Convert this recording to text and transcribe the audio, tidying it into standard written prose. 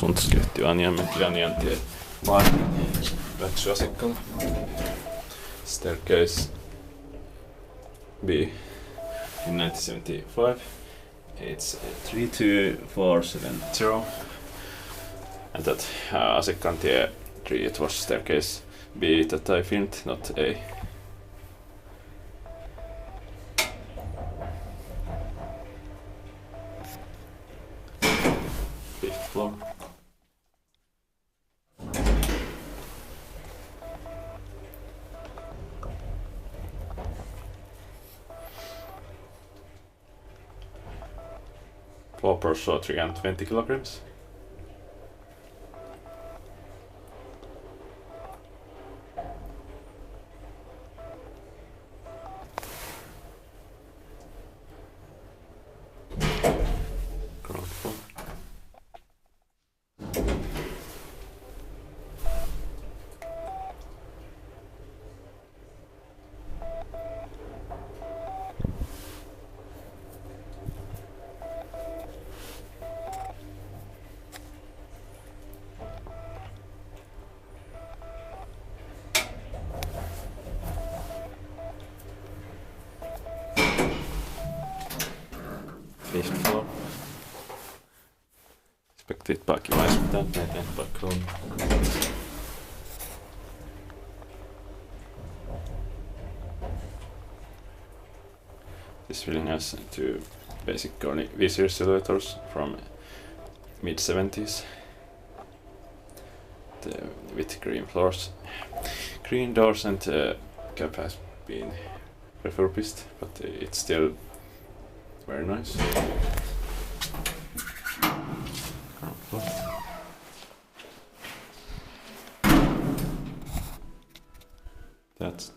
suuntaskehittyy Aniantie parking. Vääksy Asikkala. Staircase B in 1975. It's 32470. And that Asikkantie 3, it was staircase B that I filmed, not A. Fifth floor. Floor per saw 320 kilograms. Ground floor. Fifth floor. Expected parking wise without maintained park room. This building has two basic Kone V-series elevators from mid-70s. With green floors, green doors, and cab has been refurbished, but it's still very nice. That's